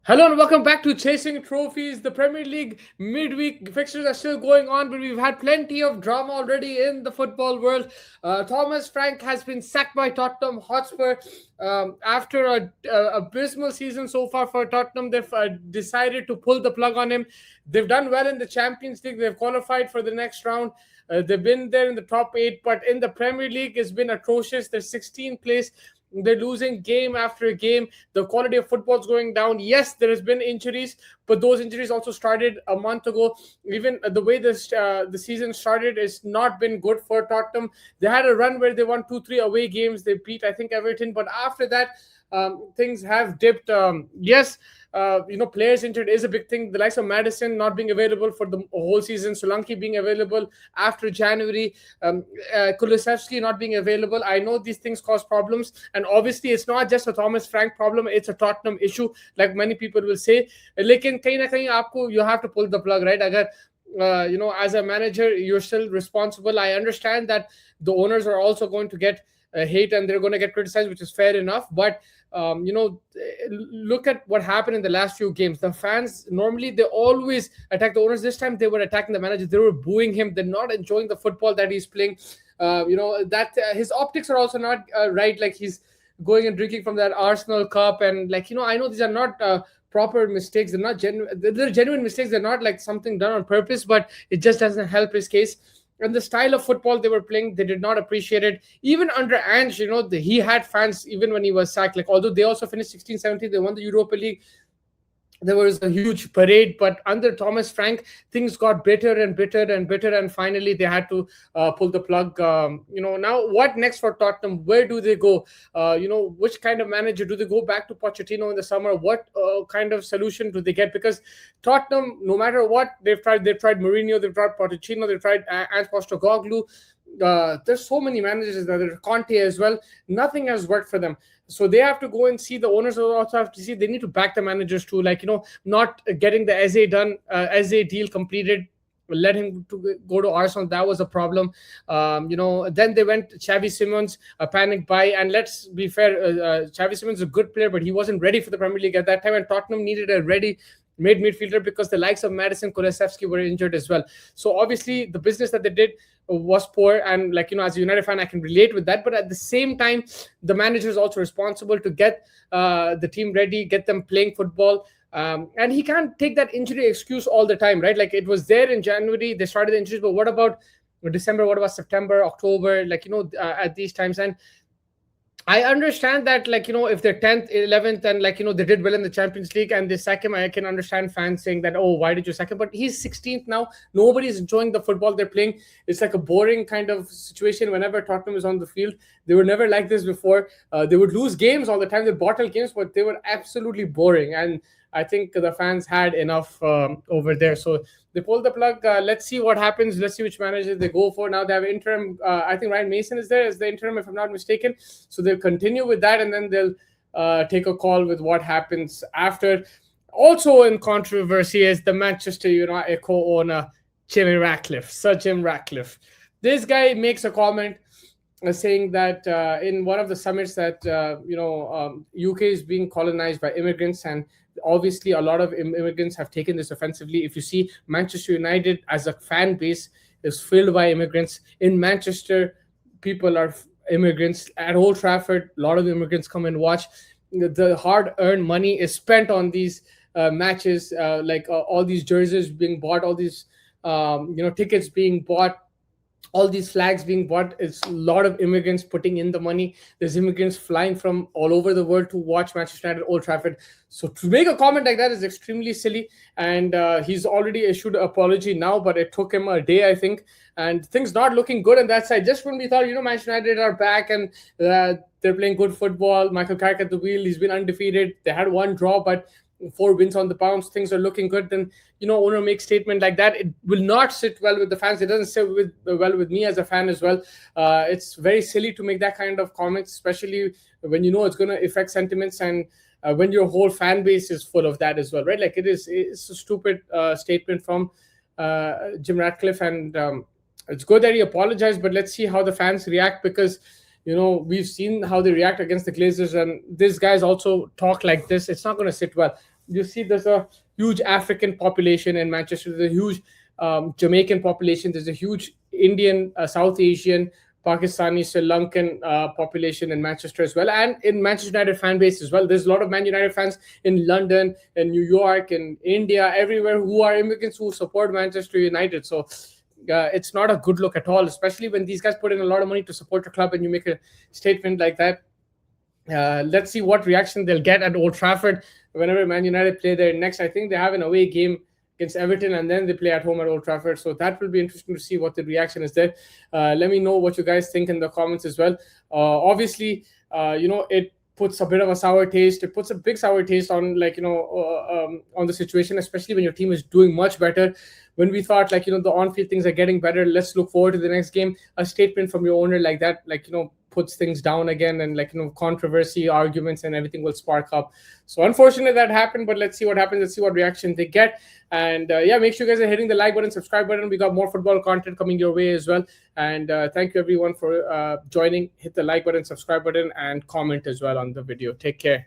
Hello and welcome back to Chasing Trophies. The Premier League midweek fixtures are still going on, but we've had plenty of drama already in the football world. Thomas Frank has been sacked by Tottenham Hotspur after a abysmal season so far for Tottenham. They've decided to pull the plug on him. They've done well in the Champions League. They've qualified for the next round. They've been there in the top eight, but in the Premier League, it's been atrocious. They're 16th place. They're losing game after game. The quality of football is going down. Yes, there has been injuries, but those injuries also started a month ago. Even the way the season started has not been good for Tottenham. They had a run where they won 2-3 away games. They beat, I think, Everton. But after that, things have dipped. Yes, players injured is a big thing. The likes of Madison not being available for the whole season, Solanke being available after January, Kulusevski not being available. I know these things cause problems, and obviously it's not just a Thomas Frank problem. It's a Tottenham issue, like many people will say. लेकिन कहीं ना कहीं आपको you have to pull the plug, right? अगर as a manager, you're still responsible. I understand that the owners are also going to get hate and they're going to get criticized, which is fair enough. But look at what happened in the last few games. The fans normally they always attack the owners. This time they were attacking the manager. They were booing him. They're not enjoying the football that he's playing. That his optics are also not right. Like he's going and drinking from that Arsenal cup, and I know these are not proper mistakes. They're not genuine. They're genuine mistakes. They're not like something done on purpose, but it just doesn't help his case. And the style of football they were playing, they did not appreciate it. Even under Ange, he had fans even when he was sacked. Like, although they also finished 16, 17, they won the Europa League. There was a huge parade, but under Thomas Frank, things got bitter and bitter and bitter, and finally they had to pull the plug. Now what next for Tottenham? Where do they go? Which kind of manager do they go back to Pochettino in the summer? What kind of solution do they get? Because Tottenham, no matter what they've tried Mourinho, they've tried Pochettino, they've tried Ange Postecoglou. There's so many managers there. There's Conte as well. Nothing has worked for them. So they have to go and see, the owners also have to see, they need to back the managers too. Not getting the Eze deal completed, let him to go to Arsenal. That was a problem. Then they went Xavi Simons, a panic buy. And let's be fair, Xavi Simons is a good player, but he wasn't ready for the Premier League at that time. And Tottenham needed a ready made midfielder because the likes of Madison, Kulusevski were injured as well. So obviously the business that they did was poor, and as a United fan, I can relate with that. But at the same time, the manager is also responsible to get the team ready, get them playing football. And he can't take that injury excuse all the time, right? Like, it was there in January, they started the injuries, but what about December? What about September, October? At these times. And I understand that, if they're 10th, 11th, and they did well in the Champions League and they sack him, I can understand fans saying that, oh, why did you sack him? But he's 16th now. Nobody's enjoying the football they're playing. It's like a boring kind of situation whenever Tottenham is on the field. They were never like this before. They would lose games all the time. They bottle games, but they were absolutely boring. And I think the fans had enough over there. So they pulled the plug. Let's see what happens. Let's see which manager they go for. Now they have interim. I think Ryan Mason is there as the interim, if I'm not mistaken. So they'll continue with that, and then they'll take a call with what happens after. Also in controversy is the Manchester United co-owner, Jim Ratcliffe, Sir Jim Ratcliffe. This guy makes a comment saying that in one of the summits that UK is being colonized by immigrants, and obviously a lot of immigrants have taken this offensively. If you see, Manchester United as a fan base is filled by immigrants. In Manchester, people are immigrants. At Old Trafford, a lot of immigrants come and watch. The hard-earned money is spent on these matches, all these jerseys being bought, all these tickets being bought, all these flags being bought. It's a lot of immigrants putting in the money. There's immigrants flying from all over the world to watch Manchester United at Old Trafford. So to make a comment like that is extremely silly. And he's already issued an apology now, but it took him a day, I think. And things not looking good on that side. Just when we thought, Manchester United are back and they're playing good football. Michael Carrick at the wheel. He's been undefeated. They had one draw, but 4 wins on the bounce, things are looking good. Then owner makes statement like that, it will not sit well with the fans. It doesn't sit well with me as a fan as well. It's very silly to make that kind of comments, especially when it's going to affect sentiments, and when your whole fan base is full of that as well, right? Like, it's a stupid statement from Jim Ratcliffe, and it's good that he apologized, but let's see how the fans react, because we've seen how they react against the Glazers, and these guys also talk like this. It's not going to sit well. You see, there's a huge African population in Manchester. There's a huge Jamaican population. There's a huge Indian, South Asian, Pakistani, Sri Lankan population in Manchester as well, and in Manchester United fan base as well. There's a lot of Man United fans in London, in New York, in India, everywhere, who are immigrants who support Manchester United. So it's not a good look at all, especially when these guys put in a lot of money to support your club and you make a statement like that. Let's see what reaction they'll get at Old Trafford whenever Man United play there next. I think they have an away game against Everton and then they play at home at Old Trafford. So that will be interesting to see what the reaction is there. Let me know what you guys think in the comments as well. Obviously, it puts a bit of a sour taste. It puts a big sour taste on on the situation, especially when your team is doing much better. When we thought the on-field things are getting better, let's look forward to the next game. A statement from your owner like that, puts things down again, and controversy, arguments, and everything will spark up. So unfortunately that happened, but let's see what happens. Let's see what reaction they get. And make sure you guys are hitting the like button, subscribe button. We got more football content coming your way as well. And thank you everyone for joining. Hit the like button, subscribe button, and comment as well on the video. Take care.